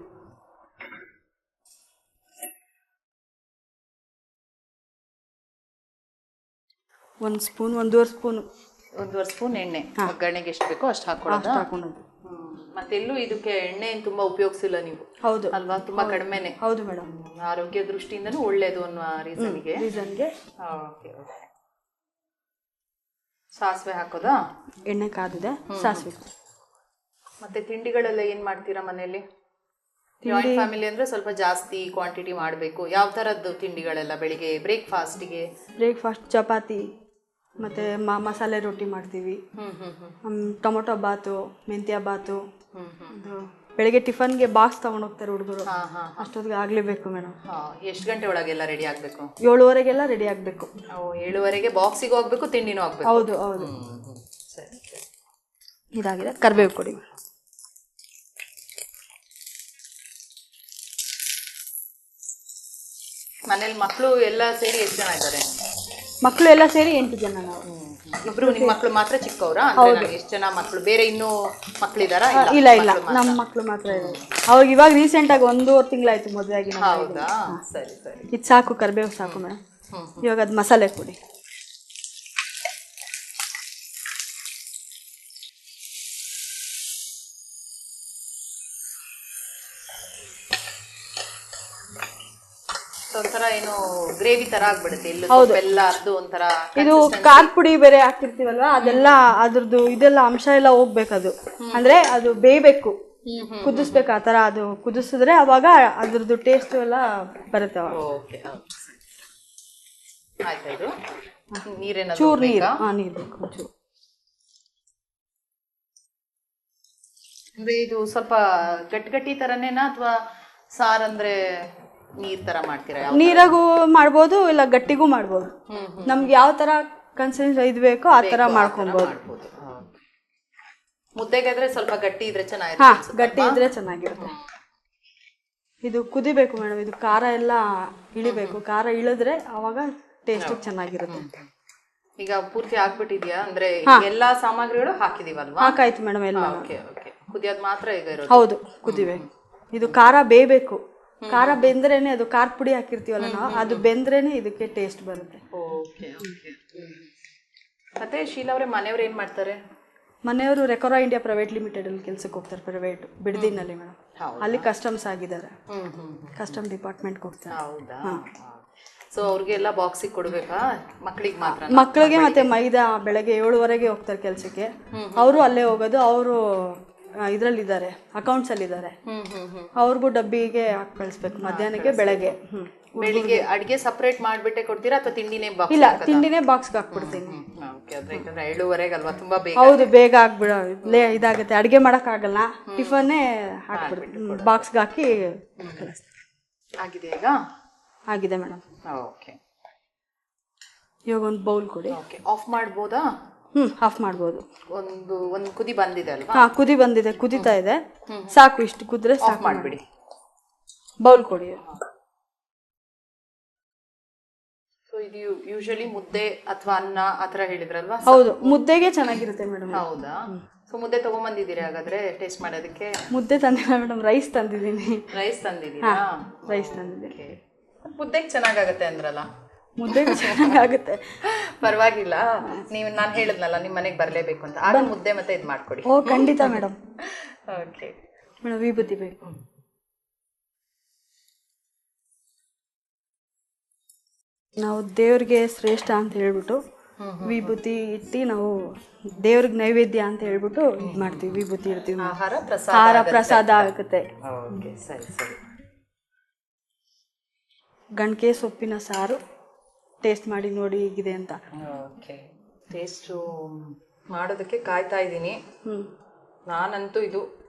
ಒಂದೂವರೆ ಸ್ಪೂನ್ ಎಣ್ಣೆ. ಒಗ್ಗರಣೆಗೆ ಎಷ್ಟು ಬೇಕೋ ಅಷ್ಟು ಹಾಕೊಳ್ಳೋದು. ಮತ್ತೆಲ್ಲೂ ಇದಕ್ಕೆ ಎಣ್ಣೆ ತುಂಬಾ ಉಪಯೋಗಿಸಿಲ್ಲ ನೀವು? ಹೌದು ಅಲ್ವಾ? ತುಂಬಾ ಕಡಿಮೆನೆ. ಹೌದು ಮೇಡಮ್. ಆರೋಗ್ಯ ದೃಷ್ಟಿಯಿಂದನೂ ಒಳ್ಳೇದು ಅನ್ನೋ ರೀಸನ್ಗೆ. ಸಾಸಿವೆ ಹಾಕೋದಾ? ಎಣ್ಣೆ ಕಾದಿದೆ, ಸಾಸಿವೆ. ಮತ್ತೆ ತಿಂಡಿಗಳೆಲ್ಲ ಏನ್ ಮಾಡ್ತೀರಾ ಮನೆಯಲ್ಲಿ? ಜಾಯಿಂಟ್ ಫ್ಯಾಮಿಲಿ ಅಂದ್ರೆ ಸ್ವಲ್ಪ ಜಾಸ್ತಿ ಕ್ವಾಂಟಿಟಿ ಮಾಡಬೇಕು. ಯಾವ ಥರದ್ದು ತಿಂಡಿಗಳೆಲ್ಲ ಬೆಳಿಗ್ಗೆ ಬ್ರೇಕ್ಫಾಸ್ಟಿಗೆ? ಬ್ರೇಕ್ಫಾಸ್ಟ್ ಚಪಾತಿ ಮತ್ತು ಮಸಾಲೆ ರೊಟ್ಟಿ ಮಾಡ್ತೀವಿ. ಟೊಮೊಟೊ ಬಾತು, ಮೆಂತ್ಯ ಬಾತು. ಅದು ಬೆಳಿಗ್ಗೆ ಟಿಫನ್ಗೆ ಬಾಕ್ಸ್ ತೊಗೊಂಡು ಹೋಗ್ತಾರೆ ಹುಡುಗರು. ಅಷ್ಟೊತ್ತಿಗೆ ಆಗಲೇಬೇಕು ಮೇಡಮ್. ಎಷ್ಟು ಗಂಟೆ ಒಳಗೆಲ್ಲ ರೆಡಿ ಆಗಬೇಕು? 7:30ಗೆಲ್ಲ ರೆಡಿ ಆಗಬೇಕು. 7:30ಗೆ ಬಾಕ್ಸಿಗೂ ಆಗಬೇಕು, ತಿಂಡಿನೂ ಆಗಬೇಕು. ಹೌದು ಹೌದು. ಸರಿ ಸರಿ. ಇದಾಗಿದೆ, ಕರಿಬೇವು ಕೊಡಿ. ಮನೇಲಿ ಮಕ್ಕಳು ಎಲ್ಲ ಸೇರಿ ಎಷ್ಟು ಜನ ಇದ್ದಾರೆ? ಮಕ್ಕಳು ಎಲ್ಲ ಸೇರಿ 8 ಜನ ನಾವು. ಇಬ್ರು ನಿಮ್ಮ ಮಕ್ಕಳು ಮಾತ್ರ ಚಿಕ್ಕವರಾ? ಎಷ್ಟು ಜನ ಮಕ್ಕಳು? ಬೇರೆ ಇನ್ನೂ ಮಕ್ಕಳಿದಾರಾ? ಇಲ್ಲ ಇಲ್ಲ, ನಮ್ಮ ಮಕ್ಕಳು ಮಾತ್ರ ಇದ್ದಾರೆ. ಅವ್ರಿಗೆ ಇವಾಗ ರೀಸೆಂಟಾಗಿ 1.5 ತಿಂಗಳಾಯ್ತು ಮದುವೆ ಆಗಿ. ಹೌದಾ? ಸರಿ ಸರಿ. ಇದು ಸಾಕು, ಕರಿಬೇವು ಸಾಕು ಮೇಡಮ್. ಇವಾಗ ಅದು ಮಸಾಲೆ ಕೊಡಿ. ಒಂಥರ ಏನು ಗ್ರೇವಿ ತರ ಆಗ್ಬಿಡುತ್ತೆ. ಎಲ್ಲ ಅರ್ದು ಒಂಥರ. ಇದು ಖಾರ ಪುಡಿ ಬೇರೆ ಹಾಕಿರ್ತೀವಲ್ವಾ, ಅದೆಲ್ಲ ಅದ್ರದ್ದು ಇದೆಲ್ಲ ಅಂಶ ಎಲ್ಲ ಹೋಗ್ಬೇಕದು. ಅಂದ್ರೆ ಅದು ಬೇಯಬೇಕು, ಕುದಿಸ್ಬೇಕು. ಆ ಥರ ಅದು ಕುದಿಸಿದ್ರೆ ಅವಾಗ ಅದ್ರದ್ದು ಟೇಸ್ಟ್ ಎಲ್ಲ ಬರುತ್ತೆ ಅವಾಗ. ಚೂರು ನೀರು. ನೀರು ಬೇಕು ಚೂರು. ಅಂದ್ರೆ ಇದು ಸ್ವಲ್ಪ ಗಟ್ಟಿ ತರನೇನಾ ಅಥವಾ ಸಾರಂದ್ರೆ ನೀರ್ ತರ ಮಾಡ್ತೀರಾ? ನೀರಾಗೂ ಮಾಡ್ಬೋದು, ಇಲ್ಲ ಗಟ್ಟಿಗೂ ಮಾಡ್ಬೋದು. ನಮ್ಗೆ ಯಾವ ತರ ಕನ್ಸಿಸ್ಟೆನ್ಸಿ ಇದು ಬೇಕೋ ಆ ತರ ಮಾಡ್ಕೊಬೋದು. ಮುದ್ದೆಗಾದ್ರೆ ಸ್ವಲ್ಪ ಗಟ್ಟಿ ಇದ್ರೆ ಚೆನ್ನಾಗಿರುತ್ತೆ. ಗಟ್ಟಿ ಇದ್ರೆ ಚೆನ್ನಾಗಿರುತ್ತೆ. ಇದು ಕುದಿಬೇಕು ಮೇಡಮ್. ಇದು ಖಾರ ಎಲ್ಲ ಇಳಿಬೇಕು. ಖಾರ ಇಳಿದ್ರೆ ಅವಾಗ ಟೇಸ್ಟ್ ಚೆನ್ನಾಗಿರುತ್ತೆ. ಈಗ ಪೂರ್ತಿ ಆಗ್ಬಿಟ್ಟಿದ್ಯಾ? ಅಂದ್ರೆ ಎಲ್ಲಾ ಸಾಮಗ್ರಿಗಳು ಹಾಕಿದೀವಲ್ವಾ? ಹಾಕಾಯ್ತು ಮೇಡಮ್ ಎಲ್ಲ. ಕುದಿಯೋದ್ ಮಾತ್ರ ಈಗ ಇರೋದು? ಹೌದು, ಕುದಿಬೇಕು. ಇದು ಖಾರ ಬೇಯಬೇಕು. ಖಾರ ಬೆಂದ್ರೇನೆ, ಅದು ಖಾರ ಪುಡಿ ಹಾಕಿರ್ತೀವಲ್ಲ ನಾವು, ಅದು ಬೆಂದ್ರೇನೆ ಇದಕ್ಕೆ ಟೇಸ್ಟ್ ಬರುತ್ತೆ. ಮತ್ತೆ ಶೀಲಾ ಅವರೇ, ಮನೆಯವ್ರು ಏನ್ ಮಾಡ್ತಾರೆ? ಮನೆಯವರು ರೆಕೊರಾ ಇಂಡಿಯಾ ಪ್ರೈವೇಟ್ ಲಿಮಿಟೆಡ್ ಅಲ್ಲಿ ಕೆಲಸಕ್ಕೆ ಹೋಗ್ತಾರೆ. ಪ್ರೈವೇಟ್ ಬಿಡದಿನಲ್ಲಿ ಮೇಡಮ್. ಅಲ್ಲಿ ಕಸ್ಟಮ್ಸ್ ಆಗಿದ್ದಾರೆ. ಕಸ್ಟಮ್ ಡಿಪಾರ್ಟ್ಮೆಂಟ್ಗೆ ಹೋಗ್ತಾರೆ. ಹೌದಾ? ಸೊ ಅವ್ರಿಗೆಲ್ಲ ಬಾಕ್ಸಿಗೆ ಕೊಡ್ಬೇಕಾ? ಮಕ್ಕಳಿಗೆ ಮಾತ್ರ? ಮಕ್ಕಳಿಗೆ ಮತ್ತೆ ಮೈದಾ ಬೆಳಗ್ಗೆ 7:30ಗೆ ಹೋಗ್ತಾರೆ ಕೆಲಸಕ್ಕೆ. ಅವರು ಅಲ್ಲೇ ಹೋಗೋದು. ಅವರು ಇದರಲ್ಲಿದ್ದಾರೆ, ಅಕೌಂಟ್ಸ್ ಅಲ್ಲಿ ಇದ್ದಾರೆ. ಅವ್ರಿಗೂ ಡಬ್ಬಿಗೆ ಹಾಕಿ ಕಳಿಸ್ಬೇಕು ಮಧ್ಯಾಹ್ನಕ್ಕೆ, ಬೆಳಗ್ಗೆ. ಬೆಳಿಗ್ಗೆ ಅಡಿಗೆ ಸಪರೇಟ್ ಮಾಡ್ಬಿಟ್ಟೆ ಕೊಡ್ತೀರಾ ಅಥವಾ ತಿಂಡಿನೇ ಬಾಕ್ಸ್? ಇಲ್ಲ, ತಿಂಡಿನೇ ಬಾಕ್ಸ್ಗೆ ಹಾಕ್ಬಿಡ್ತೀನಿ. 7:30 ಅಲ್ವಾ, ತುಂಬಾ ಬೇಗ. ಹೌದು, ಬೇಗ ಆಗ್ಬಿಡ ಇದಾಗುತ್ತೆ. ಅಡಿಗೆ ಮಾಡೋಕ್ಕಾಗಲ್ಲ, ಟಿಫನ್ನೇ ಹಾಕ್ಬಿಡ್ತೀನಿ, ಬಾಕ್ಸ್ಗೆ ಹಾಕಿ ಕಳಿಸ್ತೀನಿ. ಆಗಿದೆ ಈಗ? ಆಗಿದೆ ಮೇಡಮ್. ಓಕೆ. ಇವಾಗ ಒಂದು ಬೌಲ್ ಕೊಡಿ. ಆಫ್ ಮಾಡ್ಬೋದಾ? ಆಫ್ ಮಾಡ್ಬೋದು. ಒಂದು ಕುದಿ ಬಂದಿದೆ ಅಲ್ವಾ? ಕುದಿ ಬಂದಿದೆ, ಕುದಿತಾ ಇದೆ. ಸಾಕು, ಇಷ್ಟು ಕುದ್ರೆ ಸಾಕು. ಮಾಡ್ಬಿಡಿ. ಬೌಲ್ ಕೊಡಿ. ಸೊ ಇದು ಯೂಶಲಿ ಮುದ್ದೆ ಅಥವಾ ಅನ್ನ ಆತರ ಹೇಳಿದ್ರಲ್ವಾ? ಹೌದು, ಮುದ್ದೆಗೆ ಚೆನ್ನಾಗಿರುತ್ತೆ ಮೇಡಮ್. ಹೌದಾ? ಸೊ ಮುದ್ದೆ ತಗೊಂಡ್ಬಂದಿದ್ದೀರಿ ಹಾಗಾದ್ರೆ ಟೇಸ್ಟ್ ಮಾಡೋದಕ್ಕೆ? ಮುದ್ದೆ ತಂದಿಲ್ಲ ಮೇಡಮ್, ರೈಸ್ ತಂದಿದ್ದೀನಿ. ರೈಸ್ ತಂದಿದ್ದೀರಾ? ರೈಸ್ ತಂದಿದ್ದೀನಿ. ಮುದ್ದೆಗೆ ಚೆನ್ನಾಗಾಗತ್ತೆ ಅಂದ್ರಲ್ಲ? ಮುದ್ದೆಗೆ ಚೆನ್ನಾಗುತ್ತೆ. ಪರವಾಗಿಲ್ಲ. ನಾನು ಹೇಳಿದ್ನಲ್ಲ ನಿಮ್ಮ ಮನೆಗೆ ಬರಲೇಬೇಕು ಅಂತ, ಆಗ ಮುದ್ದೆ ಮತ್ತೆ ಇದು ಮಾಡ್ಕೊಡಿ. ಓ ಖಂಡಿತ ಮೇಡಮ್. ಓಕೆ ಮೇಡಮ್, ವಿಭೂತಿ ಬೇಕು. ನಾವು ದೇವ್ರಿಗೆ ಶ್ರೇಷ್ಠ ಅಂತ ಹೇಳ್ಬಿಟ್ಟು ವಿಭೂತಿ ಇಟ್ಟು ನಾವು ದೇವ್ರಿಗೆ ನೈವೇದ್ಯ ಅಂತ ಹೇಳ್ಬಿಟ್ಟು ಇದು ಮಾಡ್ತೀವಿ. ವಿಭೂತಿ ಇಡ್ತೀವಿ. ಆಹಾರ ಪ್ರಸಾದ ಆಗುತ್ತೆ. ಸರಿ ಸರಿ. ಗಣಕೆ ಸೊಪ್ಪಿನ ಸಾರು ಟೇಸ್ಟ್ ಮಾಡಿ ನೋಡಿ ಹೇಗಿದೆ ಅಂತ. ಓಕೆ, ಟೇಸ್ಟು ಮಾಡೋದಕ್ಕೆ ಕಾಯ್ತಾ ಇದ್ದೀನಿ. ನಾನಂತೂ ಇದು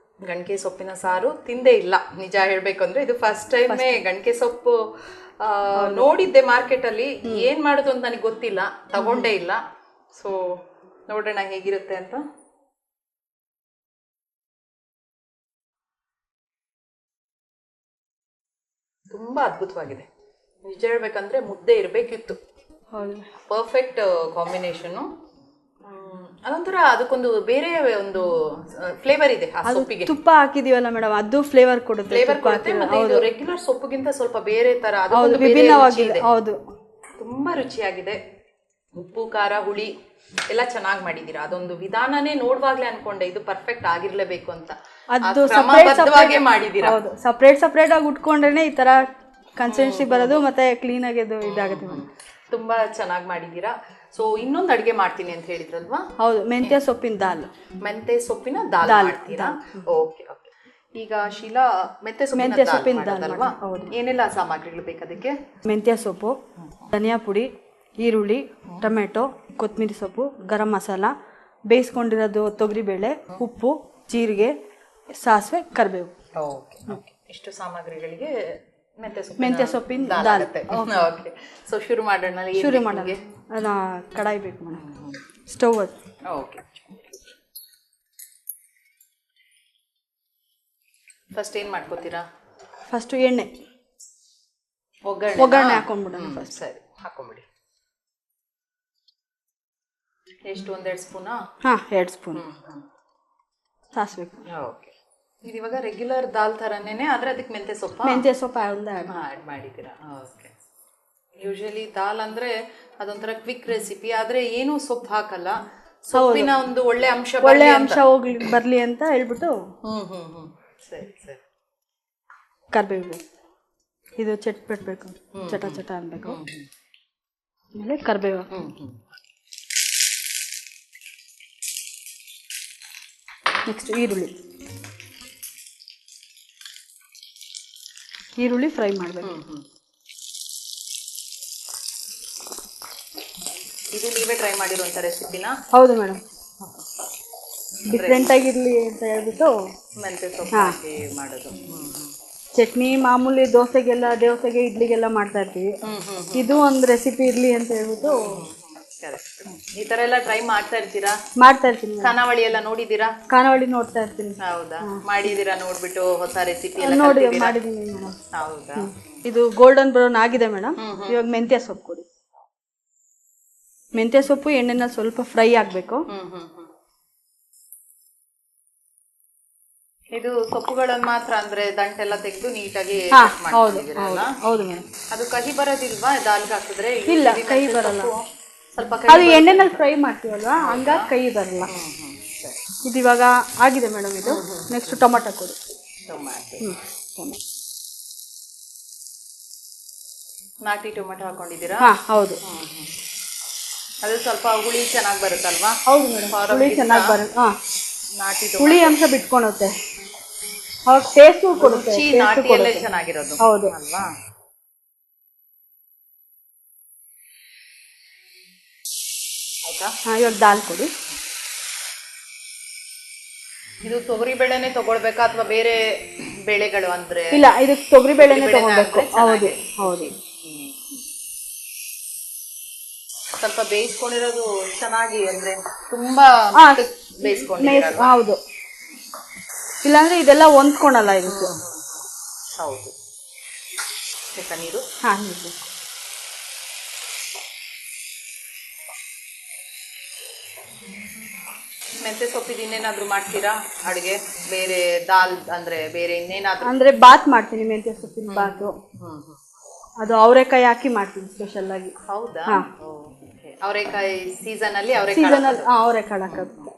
ಗಣಕೆ ಸೊಪ್ಪಿನ ಸಾರು ತಿಂದೇ ಇಲ್ಲ, ನಿಜ ಹೇಳ್ಬೇಕಂದ್ರೆ. ಇದು ಫಸ್ಟ್ ಟೈಮೇ ಗಣಕೆ ಸೊಪ್ಪು ನೋಡಿದ್ದೆ ಮಾರ್ಕೆಟಲ್ಲಿ. ಏನು ಮಾಡೋದು ಅಂತ ನನಗೆ ಗೊತ್ತಿಲ್ಲ, ತಗೊಂಡೇ ಇಲ್ಲ. ಸೊ ನೋಡೋಣ ಹೇಗಿರುತ್ತೆ ಅಂತ. ತುಂಬ ಅದ್ಭುತವಾಗಿದೆ, ನಿಜ ಹೇಳ್ಬೇಕಂದ್ರೆ. ಮುದ್ದೆ ಇರಬೇಕಿತ್ತು. Perfect combination. ಅದೊಂಥರ ಅದಕ್ಕೊಂದು ಬೇರೆ ಒಂದು ಫ್ಲೇವರ್ ಇದೆ ಆ ಸೊಪ್ಪಿಗೆ. ತುಪ್ಪ ಹಾಕಿದೀವಲ್ಲ ಮೇಡಮ್, ಅದು ಫ್ಲೇವರ್ ಕೊಡುತ್ತೆ. ಇದು ರೆಗ್ಯುಲರ್ ಸೊಪ್ಪಿಗಿಂತ ಸ್ವಲ್ಪ ಬೇರೆ ತರ, ವಿಭಿನ್ನವಾಗಿದೆ. ಹೌದು, ತುಂಬಾ ರುಚಿಯಾಗಿದೆ. ಉಪ್ಪು ಖಾರ ಹುಳಿ ಎಲ್ಲ ಚೆನ್ನಾಗಿ ಮಾಡಿದೀರಾ. ಅದೊಂದು ವಿಧಾನನೇ ನೋಡುವಾಗ್ಲೇ ಅನ್ಕೊಂಡೆ ಇದು ಪರ್ಫೆಕ್ಟ್ ಆಗಿರ್ಲೇಬೇಕು ಅಂತ. ಅದು ಕ್ರಮಬದ್ಧವಾಗಿ ಮಾಡಿದೀರಾ. ಹೌದು, ಸಪ್ರೇಟ್ ಆಗಿ ಉಟ್ಕೊಂಡ್ರೇನೆ ಈ ತರ ಕನ್ಸಿಸ್ಟೆನ್ಸಿ ಬರೋದು, ಮತ್ತೆ ಕ್ಲೀನ್ ಆಗಿ ಅದು ಇದಾಗುತ್ತೆ. ತುಂಬಾ ಚೆನ್ನಾಗಿ ಮಾಡಿದೀರಾ. ಸೊ ಇನ್ನೊಂದು ಅಡುಗೆ ಮಾಡ್ತೀನಿ ಅಂತ ಹೇಳಿದ್ರಲ್ವಾ? ಹೌದು, ಮೆಂತ್ಯ ಸೊಪ್ಪಿನ ದಾಲ್. ಮೆಂತ್ಯ ಸೊಪ್ಪಿನ ದಾಲ್ ಮಾಡ್ತೀರಾ? Okay okay. ಈಗ ಶೀಲಾ ಮೆಂತ್ಯ ಸೊಪ್ಪಿನ ದಾಲ್ ಮಾಡೋದಲ್ವಾ? ಹೌದು. ಏನೆಲ್ಲ ಸಾಮಗ್ರಿಗಳು ಬೇಕು ಅದಕ್ಕೆ? ಮೆಂತ್ಯ ಸೊಪ್ಪು, ಧನಿಯಾ ಪುಡಿ, ಈರುಳ್ಳಿ, ಟೊಮೆಟೊ, ಕೊತ್ತಂಬರಿ ಸೊಪ್ಪು, ಗರಂ ಮಸಾಲ, ಬೇಯಿಸ್ಕೊಂಡಿರೋದು ತೊಗರಿಬೇಳೆ, ಉಪ್ಪು, ಜೀರಿಗೆ, ಸಾಸಿವೆ, ಕರಿಬೇವು. Okay okay. ಇಷ್ಟು ಸಾಮಗ್ರಿಗಳಿಗೆ ಮೆಂತ್ಯ ಸೊಪ್ಪಿನ ದಾಲ್. ಓಕೆ. ಸೊ ಶುರು ಮಾಡೋಣ. ಶುರು ಮಾಡೋಣ. ಕಡಾಯಿ ಬೇಕು ಮೇಡಮ್, ಸ್ಟವ್ ಅದು. ಓಕೆ. ಫಸ್ಟ್ ಏನು ಮಾಡ್ಕೋತೀರಾ? ಫಸ್ಟು ಎಣ್ಣೆ ಒಗ್ಗರಣೆ ಹಾಕೊಂಡ್ಬಿಡೋಣ ಫಸ್ಟ್. ಸರಿ, ಹಾಕೊಂಬಿಡಿ. ಎಷ್ಟು, 1-2 ಸ್ಪೂನಾ? ಹಾಂ, 2 ಸ್ಪೂನ್ ಸಾಸಿವೆ. ಓಕೆ. ಇದು ಇವಾಗ ರೆಗ್ಯುಲರ್ ದಾಲ್ ಥರನೇ, ಆದರೆ ಅದಕ್ಕೆ ಮೆಂತ್ಯ ಸೊಪ್ಪು ಆ್ಯಡ್ ಮಾಡಿದ್ದೀರಾ? ಓಕೆ. ಯೂಶಲಿ ದಾಲ್ ಅಂದರೆ ಅದೊಂಥರ ಕ್ವಿಕ್ ರೆಸಿಪಿ, ಆದರೆ ಏನೂ ಸೊಪ್ಪು ಹಾಕಲ್ಲ. ಸೊಪ್ಪಿನ ಒಂದು ಒಳ್ಳೆ ಅಂಶ ಹೋಗ್ಲಿ ಬರಲಿ ಅಂತ ಹೇಳ್ಬಿಟ್ಟು. ಸರಿ ಸರಿ. ಕರಿಬೇವು, ಇದು ಚಟ್ಪಟ್ಬೇಕು, ಚಟ ಚಟ ಅನ್ಬೇಕು. ಆಮೇಲೆ ಕರಿಬೇವು, ನೆಕ್ಸ್ಟ್ ಈರುಳ್ಳಿ ಫ್ರೈ ಮಾಡಬೇಕು. ಇದು ನೀವೇ ಟ್ರೈ ಮಾಡಿರುವಂಥ ರೆಸಿಪಿನಾ? ಹೌದು ಮೇಡಮ್, ಡಿಫ್ರೆಂಟ್ ಆಗಿರಲಿ ಅಂತ ಹೇಳ್ಬಿಟ್ಟು ಮೆಂತ್ಯ ಸೊಪ್ಪು ಹಾಕಿ ಮಾಡೋದು. ಚಟ್ನಿ ಮಾಮೂಲಿ ದೋಸೆಗೆ ಇಡ್ಲಿಗೆಲ್ಲ ಮಾಡ್ತಾ ಇರ್ತೀವಿ. ಇದು ಒಂದು ರೆಸಿಪಿ ಇರಲಿ ಅಂತ ಹೇಳ್ಬಿಟ್ಟು. ಈ ಥರ ಎಲ್ಲ ಟ್ರೈ ಮಾಡ್ತಾ ಇರ್ತೀರಾ? ಮಾಡ್ತಾ ಇರ್ತೀನಿ. ಖಾನಾವಳಿ ಎಲ್ಲ ನೋಡಿದ್ದೀರಾ? ಖಾನಾವಳಿ ನೋಡ್ತಾ ಇರ್ತೀನಿ. ಹೌದಾ? ಮಾಡಿದ್ದೀರಾ? ನೋಡ್ಬಿಟ್ಟು ಹೊಸ ರೆಸಿಪಿ ಮಾಡಿದ್ದೀನಿ ಮೇಡಮ್. ಹೌದಾ? ಇದು ಗೋಲ್ಡನ್ ಬ್ರೌನ್ ಆಗಿದೆ ಮೇಡಮ್. ಇವಾಗ ಮೆಂತ್ಯ ಸೊಪ್ಪು ಕೊಡಿ. ಮೆಂತ್ಯ ಸೊಪ್ಪು ಎಣ್ಣೆನ ಸ್ವಲ್ಪ ಫ್ರೈ ಆಗಬೇಕು. ಇದು ಸೊಪ್ಪುಗಳನ್ನು ಮಾತ್ರ ಅಂದ್ರೆ ದಂಟೆಲ್ಲ ತೆಗೆದು ನೀಟಾಗಿ ಹೌದು ಮೇಡಮ್. ಅದು ಕಹಿ ಬರೋದಿಲ್ವಾ ದಾಲ್ಗೆ ಹಾಕಿದ್ರೆ? ಇಲ್ಲ, ಕಹಿ ಬರಲ್ಲ. ಸ್ವಲ್ಪ ಅದು ಎಣ್ಣೆನಲ್ಲಿ ಫ್ರೈ ಮಾಡ್ತೀವಲ್ವಾ, ಹಂಗಾಗಿ ಕಹಿ ಬರಲ್ಲ. ಇದು ಇವಾಗ ಆಗಿದೆ ಮೇಡಮ್. ಇದು ನೆಕ್ಸ್ಟ್ ಟೊಮೆಟೊ ಕೊಡಿ. ನಾಟಿ ಟೊಮೆಟೊ ಹಾಕೊಂಡಿದ್ದೀರಾ? ಹೌದು. ಅದು ಸ್ವಲ್ಪ ಹುಳಿ ಚೆನ್ನಾಗಿ ಬರುತ್ತಲ್ವಾ? ಹೌದು ಮೇಡಮ್, ಹುಳಿ ಚೆನ್ನಾಗಿ ಬರುತ್ತೆ. ನಾಟಿ ಹುಳಿ ಅಂಶ ಬಿಟ್ಕೊಳುತ್ತೆ, ಅವಾಗ ಟೇಸ್ಟು ಕೊಡುತ್ತೆ. ನಾಟಿಯಲ್ಲೇ ಚೆನ್ನಾಗಿರೋದು. ಹೌದು ಅಲ್ವಾ? ಆಯ್ತಾ? ಇವಾಗ ದಾಲ್ ಕೊಡಿ. ಇದು ತೊಗರಿ ಬೇಳೆನೆ ತಗೊಳ್ಬೇಕಾ ಅಥವಾ ಬೇರೆ ಬೇಳೆಗಳು? ಅಂದ್ರೆ ಇಲ್ಲ, ಇದಕ್ಕೆ ತೊಗರಿ ಬೇಳೆನೆ ತಗೊಳ್ಬೇಕು. ಹೌದು ಹೌದು. ಸ್ವಲ್ಪ ಬೇಯಿಸ್ಕೊಂಡಿರೋದು ಚೆನ್ನಾಗಿ, ಅಂದ್ರೆ ತುಂಬಾ ಬೇಯಿಸ್ಕೊಂಡಿರೋದು. ಹೌದು, ಇಲ್ಲಾಂದ್ರೆ ಇದೆಲ್ಲ ಹೊಂದ್ಕೊಳಲ್ಲ ಇದಕ್ಕೆ. ಹೌದು. ಬೇಕಾ ನೀರು? ನೀರು. ಮೆಂತ್ಯ ಸೊಪ್ಪಿದ ಇನ್ನೇನಾದ್ರೂ ಮಾಡ್ತೀರಾ ಅಡುಗೆ? ಬೇರೆ ದಾಲ್ ಅಂದ್ರೆ ಬೇರೆ ಇನ್ನೇನಾದ್ರೂ? ಅಂದ್ರೆ ಬಾತ್ ಮಾಡ್ತೀನಿ, ಮೆಂತ್ಯ ಸೊಪ್ಪಿನ ಬಾತು. ಅದು ಅವರೆಕಾಯಿ ಹಾಕಿ ಮಾಡ್ತೀನಿ ಸ್ಪೆಷಲ್ ಆಗಿ. ಹೌದಾ? ಅವರೆಕಾಯಿ ಸೀಸನ್ ಅಲ್ಲಿ ಅವರೆಕಾಳು ಹಾಕೋದು.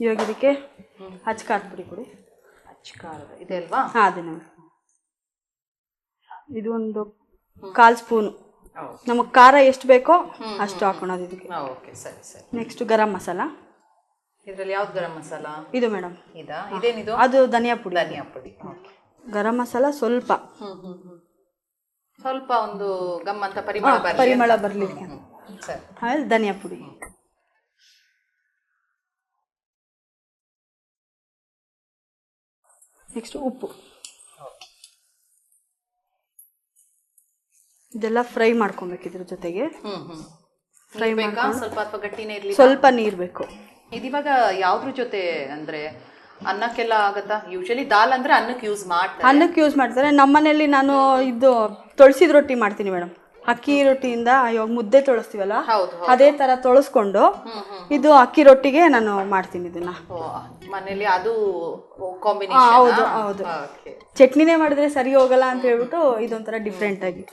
ಇವಾಗ ಇದಕ್ಕೆ ಹಚ್ಚ ಖಾರದ ಪುಡಿ ಕೊಡಿ. ಹಚ್ಚ ಖಾರದ ಇದೆ ಅಲ್ವಾ? ಅದೇ ನೋಡಿ. ಇದು ಒಂದು 1/4 ಸ್ಪೂನು. ನಮಗೆ ಖಾರ ಎಷ್ಟು ಬೇಕೋ ಅಷ್ಟು ಹಾಕೋಣದು ಇದಕ್ಕೆ. ಓಕೆ, ಸರಿ ಸರಿ. ನೆಕ್ಸ್ಟ್ ಗರಂ ಮಸಾಲ. ಇದರಲ್ಲಿ ಯಾವ್ದು ಗರಂ ಮಸಾಲ? ಇದು ಮೇಡಮ್. ಇದೇನಿದು? ಅದು ಧನಿಯಾ ಪುಡಿ. ಓಕೆ. ಗರಂ ಮಸಾಲ ಸ್ವಲ್ಪ ಸ್ವಲ್ಪ ಒಂದು ಗಮ್ಮಂತ ಪರಿಮಳ ಬರಲಿ. ಆಮೇಲೆ ಧನಿಯಾ ಪುಡಿ. ನೆಕ್ಸ್ಟ್ ಉಪ್ಪು. ಇದೆಲ್ಲ ಫ್ರೈ ಮಾಡ್ಕೊಬೇಕು. ಇದ್ರ ಜೊತೆಗೆ ಫ್ರೈ ಮಾಡ್ಕೊಂಡು ಸ್ವಲ್ಪ ಅಥವಾ ಗಟ್ಟಿನೇ ಇರಲಿ, ಸ್ವಲ್ಪ ನೀರು ಬೇಕು. ಇದಿವಾಗ ಯಾವ್ದ್ರ ಜೊತೆ ಅಂದ್ರೆ ಅನ್ನಕ್ಕೆಲ್ಲ ಆಗತ್ತಾ? ಯೂಶಲಿ ದಾಲ್ ಅಂದ್ರೆ ಅನ್ನಕ್ಕೆ ಯೂಸ್ ಮಾಡ್ತಾರೆ. ನಮ್ಮನೇಲಿ ನಾನು ಇದು ತೊಳಸಿದ ರೊಟ್ಟಿ ಮಾಡ್ತೀನಿ ಮೇಡಮ್. ಅಕ್ಕಿ ರೊಟ್ಟಿಯಿಂದ ಇವಾಗ ಮುದ್ದೆ ತೊಳಸ್ತೀವಲ್ಲ, ಅದೇ ತರ ತೊಳಸ್ಕೊಂಡು ಇದು ಅಕ್ಕಿ ರೊಟ್ಟಿಗೆ ನಾನು ಮಾಡ್ತೀನಿ ಇದನ್ನ ಮನೇಲಿ. ಅದು ಕಾಂಬಿನೇಷನ್. ಹೌದು ಹೌದು. ಚಟ್ನಿನೇ ಮಾಡಿದ್ರೆ ಸರಿ ಹೋಗಲ್ಲ ಅಂತ ಹೇಳ್ಬಿಟ್ಟು ಇದೊಂಥರ ಡಿಫ್ರೆಂಟ್ ಆಗಿ.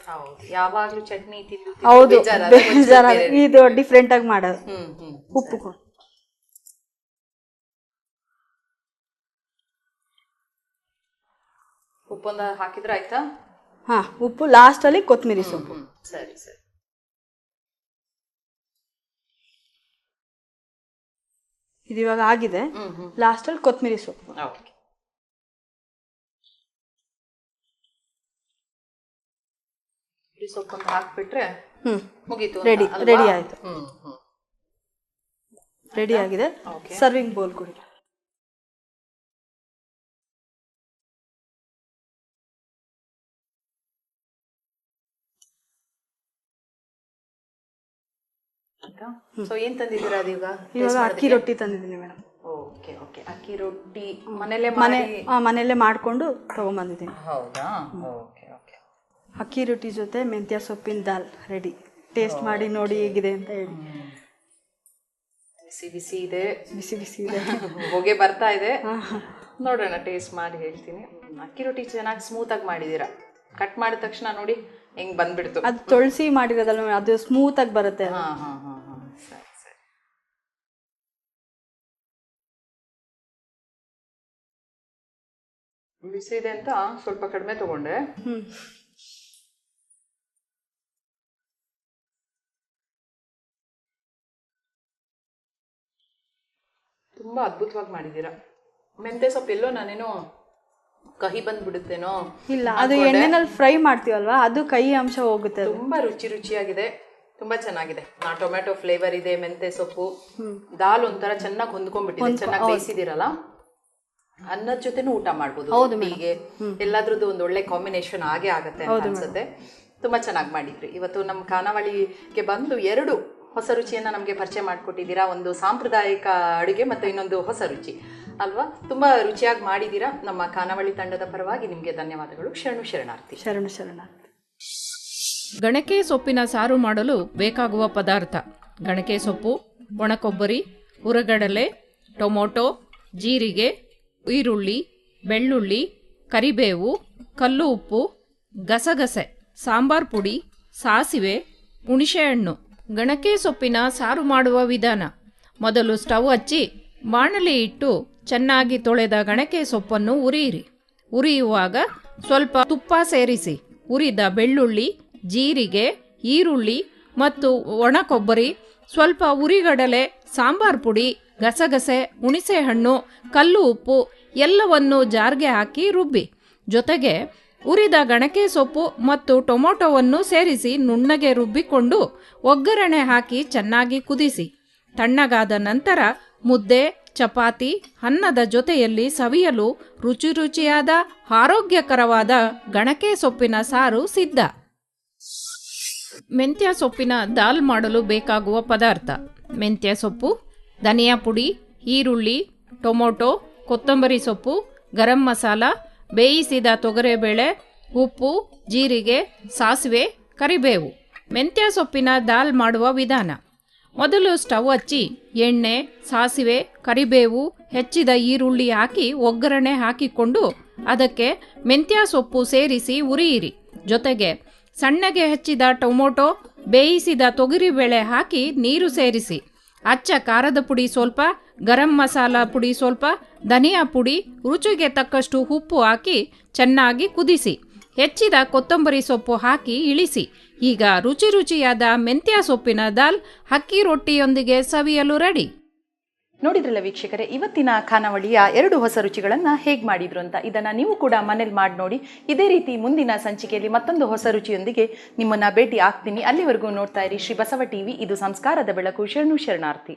ಯಾವಾಗ್ಲೂ ಚಟ್ನಿ ತಿಂದು ಹೌದು, ಇದು ಡಿಫ್ರೆಂಟ್ ಆಗಿ ಮಾಡೋದು. ಉಪ್ಪು ಉಪ್ಪೊಂದು ಹಾಕಿದ್ರೆ ಆಯ್ತಾ? ಉಪ್ಪು ಲಾಸ್ಟ್ ಅಲ್ಲಿ, ಕೊತ್ತಂಬರಿ ಸೊಪ್ಪು. ಸರಿ ಸರಿ. ಇದು ಇವಾಗ ಆಗಿದೆ. ಲಾಸ್ಟಲ್ಲಿ ಕೊತ್ತಂಬರಿ ಸೊಪ್ಪು. ಓಕೆ. ಸೊಪ್ಪನ್ನು ಹಾಕ್ಬಿಟ್ರೆ ಮುಗೀತು. ರೆಡಿ ಆಯಿತು. ರೆಡಿ ಆಗಿದೆ. ಸರ್ವಿಂಗ್ ಬೌಲ್ ಕೊಡಿ. ಸೊ ಏನ್ ತಂದಿದ್ದೀರಾ ಅದೀಗ? ಇವಾಗ ಅಕ್ಕಿ ರೊಟ್ಟಿ ತಂದಿದ್ದೀನಿ ಮೇಡಮ್. Okay okay. ಅಕ್ಕಿ ರೊಟ್ಟಿ ಮನೆಯಲ್ಲೇ ಮನೆಯಲ್ಲೇ ಮಾಡಿಕೊಂಡು ತೊಗೊಂಬಂದಿದ್ದೀನಿ. ಹೌದಾ? Okay okay. ಅಕ್ಕಿ ರೊಟ್ಟಿ ಜೊತೆ ಮೆಂತ್ಯ ಸೊಪ್ಪಿನ ದಾಲ್ ರೆಡಿ. ಟೇಸ್ಟ್ ಮಾಡಿ ನೋಡಿ ಹೇಗಿದೆ ಅಂತ ಹೇಳಿ. ಬಿಸಿ ಬಿಸಿ ಇದೆ. ಬಿಸಿ ಬಿಸಿ ಇದೆ. ಹೊಗೆ ಬರ್ತಾ ಇದೆ. ನೋಡೋಣ, ಟೇಸ್ಟ್ ಮಾಡಿ ಹೇಳ್ತೀನಿ. ಅಕ್ಕಿ ರೊಟ್ಟಿ ಚೆನ್ನಾಗಿ ಸ್ಮೂತಾಗಿ ಮಾಡಿದ್ದೀರಾ. ಕಟ್ ಮಾಡಿದ ತಕ್ಷಣ ನೋಡಿ ಹೆಂಗ್ ಬಂದ್ಬಿಡ್ತು. ಅದು ತೊಳಸಿ ಮಾಡಿರೋದಲ್ಲ, ಅದು ಸ್ಮೂತಾಗಿ ಬರುತ್ತೆ. ಸರಿ ಸರಿ. ಬಿಸಿ ಇದೆ ಅಂತ ಸ್ವಲ್ಪ ಕಡಿಮೆ ತಗೊಂಡೆ. ತುಂಬಾ ಅದ್ಭುತವಾಗಿ ಮಾಡಿದ್ದೀರಾ. ಮೆಂತ್ಯ ಸೊಪ್ಪು ಎಲ್ಲೋ ನಾನೇನೋ ಕಹಿ ಬಂದ್ಬಿಡುತ್ತೇನೋ. ಇಲ್ಲ, ಅದು ಎಣ್ಣೆನಲ್ಲಿ ಫ್ರೈ ಮಾಡ್ತೀವಲ್ವಾ, ಅದು ಕಹಿ ಅಂಶ ಹೋಗುತ್ತೆ. ತುಂಬಾ ರುಚಿಯಾಗಿದೆ, ತುಂಬಾ ಚೆನ್ನಾಗಿದೆ. ಟೊಮ್ಯಾಟೊ ಫ್ಲೇವರ್ ಇದೆ, ಮೆಂತ್ಯ ಸೊಪ್ಪು, ದಾಲ್ ಒಂಥರ ಚೆನ್ನಾಗಿ ಹೊಂದ್ಕೊಂಡ್ಬಿಟ್ಟಿದೆ. ಚೆನ್ನಾಗಿ ಬೇಯಿಸಿದಿರಲ್ಲ, ಅನ್ನದ ಜೊತೆನೂ ಊಟ ಮಾಡ್ಬೋದು. ಹೀಗೆ ಎಲ್ಲಾದ್ರದ್ದು ಒಂದು ಒಳ್ಳೆ ಕಾಂಬಿನೇಷನ್ ಆಗೇ ಆಗತ್ತೆ ಅಂತ ಅನ್ಸುತ್ತೆ. ತುಂಬಾ ಚೆನ್ನಾಗಿ ಮಾಡಿದ್ರಿ. ಇವತ್ತು ನಮ್ಮ ಖಾನಾವಳಿಗೆ ಬಂದು 2 ಹೊಸ ರುಚಿಯನ್ನ ನಮಗೆ ಪರಿಚಯ ಮಾಡಿಕೊಟ್ಟಿದ್ದೀರಾ. ಒಂದು ಸಾಂಪ್ರದಾಯಿಕ ಅಡುಗೆ ಮತ್ತು ಇನ್ನೊಂದು ಹೊಸ ರುಚಿ ಅಲ್ವಾ? ತುಂಬಾ ರುಚಿಯಾಗಿ ಮಾಡಿದ್ದೀರಾ. ನಮ್ಮ ಖಾನಾವಳಿ ತಂಡದ ಪರವಾಗಿ ನಿಮಗೆ ಧನ್ಯವಾದಗಳು. ಶರಣಾರ್ಥಿ. ಶರಣಾರ್ಥಿ. ಗಣಕೆ ಸೊಪ್ಪಿನ ಸಾರು ಮಾಡಲು ಬೇಕಾಗುವ ಪದಾರ್ಥ: ಗಣಕೆ ಸೊಪ್ಪು, ಒಣಕೊಬ್ಬರಿ, ಹುರಗಡಲೆ, ಟೊಮೊಟೊ, ಜೀರಿಗೆ, ಈರುಳ್ಳಿ, ಬೆಳ್ಳುಳ್ಳಿ, ಕರಿಬೇವು, ಕಲ್ಲು ಉಪ್ಪು, ಗಸಗಸೆ, ಸಾಂಬಾರ್ ಪುಡಿ, ಸಾಸಿವೆ, ಹುಣಸೆಹಣ್ಣು. ಗಣಕೆ ಸೊಪ್ಪಿನ ಸಾರು ಮಾಡುವ ವಿಧಾನ: ಮೊದಲು ಸ್ಟವ್ ಹಚ್ಚಿ ಬಾಣಲೆ ಇಟ್ಟು ಚೆನ್ನಾಗಿ ತೊಳೆದ ಗಣಕೆ ಸೊಪ್ಪನ್ನು ಉರಿಯಿರಿ. ಉರಿಯುವಾಗ ಸ್ವಲ್ಪ ತುಪ್ಪ ಸೇರಿಸಿ ಹುರಿದ ಬೆಳ್ಳುಳ್ಳಿ, ಜೀರಿಗೆ, ಈರುಳ್ಳಿ ಮತ್ತು ಒಣ ಕೊಬ್ಬರಿ, ಸ್ವಲ್ಪ ಹುರಿಗಡಲೆ, ಸಾಂಬಾರ್ ಪುಡಿ, ಗಸಗಸೆ, ಹುಣಸೆಹಣ್ಣು, ಕಲ್ಲು ಉಪ್ಪು ಎಲ್ಲವನ್ನು ಜಾರ್ಗೆ ಹಾಕಿ ರುಬ್ಬಿ. ಜೊತೆಗೆ ಹುರಿದ ಗಣಕೆ ಸೊಪ್ಪು ಮತ್ತು ಟೊಮೊಟೊವನ್ನು ಸೇರಿಸಿ ನುಣ್ಣಗೆ ರುಬ್ಬಿಕೊಂಡು ಒಗ್ಗರಣೆ ಹಾಕಿ ಚೆನ್ನಾಗಿ ಕುದಿಸಿ. ತಣ್ಣಗಾದ ನಂತರ ಮುದ್ದೆ, ಚಪಾತಿ, ಅನ್ನದ ಜೊತೆಯಲ್ಲಿ ಸವಿಯಲು ರುಚಿಯಾದ ಆರೋಗ್ಯಕರವಾದ ಗಣಕೆ ಸೊಪ್ಪಿನ ಸಾರು ಸಿದ್ಧ. ಮೆಂತ್ಯ ಸೊಪ್ಪಿನ ದಾಲ್ ಮಾಡಲು ಬೇಕಾಗುವ ಪದಾರ್ಥ: ಮೆಂತ್ಯ ಸೊಪ್ಪು, ಧನಿಯಾ ಪುಡಿ, ಈರುಳ್ಳಿ, ಟೊಮೊಟೊ, ಕೊತ್ತಂಬರಿ ಸೊಪ್ಪು, ಗರಂ ಮಸಾಲ, ಬೇಯಿಸಿದ ತೊಗರೆಬೇಳೆ, ಉಪ್ಪು, ಜೀರಿಗೆ, ಸಾಸಿವೆ, ಕರಿಬೇವು. ಮೆಂತ್ಯ ಸೊಪ್ಪಿನ ದಾಲ್ ಮಾಡುವ ವಿಧಾನ: ಮೊದಲು ಸ್ಟವ್ ಹಚ್ಚಿ ಎಣ್ಣೆ, ಸಾಸಿವೆ, ಕರಿಬೇವು, ಹೆಚ್ಚಿದ ಈರುಳ್ಳಿ ಹಾಕಿ ಒಗ್ಗರಣೆ ಹಾಕಿಕೊಂಡು ಅದಕ್ಕೆ ಮೆಂತ್ಯ ಸೊಪ್ಪು ಸೇರಿಸಿ ಉರಿಯಿರಿ. ಜೊತೆಗೆ ಸಣ್ಣಗೆ ಹೆಚ್ಚಿದ ಟೊಮೊಟೊ, ಬೇಯಿಸಿದ ತೊಗರಿಬೇಳೆ ಹಾಕಿ ನೀರು ಸೇರಿಸಿ. ಅಚ್ಚ ಖಾರದ ಪುಡಿ ಸ್ವಲ್ಪ, ಗರಂ ಮಸಾಲ ಪುಡಿ ಸ್ವಲ್ಪ, ಧನಿಯಾ ಪುಡಿ, ರುಚಿಗೆ ತಕ್ಕಷ್ಟು ಉಪ್ಪು ಹಾಕಿ ಚೆನ್ನಾಗಿ ಕುದಿಸಿ. ಹೆಚ್ಚಿದ ಕೊತ್ತಂಬರಿ ಸೊಪ್ಪು ಹಾಕಿ ಇಳಿಸಿ. ಈಗ ರುಚಿಯಾದ ಮೆಂತ್ಯ ಸೊಪ್ಪಿನ ದಾಲ್ ಅಕ್ಕಿ ರೊಟ್ಟಿಯೊಂದಿಗೆ ಸವಿಯಲು ರೆಡಿ. ನೋಡಿದ್ರಲ್ಲ ವೀಕ್ಷಕರೇ, ಇವತ್ತಿನ ಖಾನಾವಳಿಯ 2 ಹೊಸ ರುಚಿಗಳನ್ನು ಹೇಗೆ ಮಾಡಿದ್ರು ಅಂತ. ಇದನ್ನು ನೀವು ಕೂಡ ಮನೇಲಿ ಮಾಡಿ ನೋಡಿ. ಇದೇ ರೀತಿ ಮುಂದಿನ ಸಂಚಿಕೆಯಲ್ಲಿ ಮತ್ತೊಂದು ಹೊಸ ರುಚಿಯೊಂದಿಗೆ ನಿಮ್ಮನ್ನು ಭೇಟಿ ಆಗ್ತೀನಿ. ಅಲ್ಲಿವರೆಗೂ ನೋಡ್ತಾ ಇರಿ ಶ್ರೀ ಬಸವ ಟಿವಿ. ಇದು ಸಂಸ್ಕಾರದ ಬೆಳಕು. ಶರಣಾರ್ಥಿ.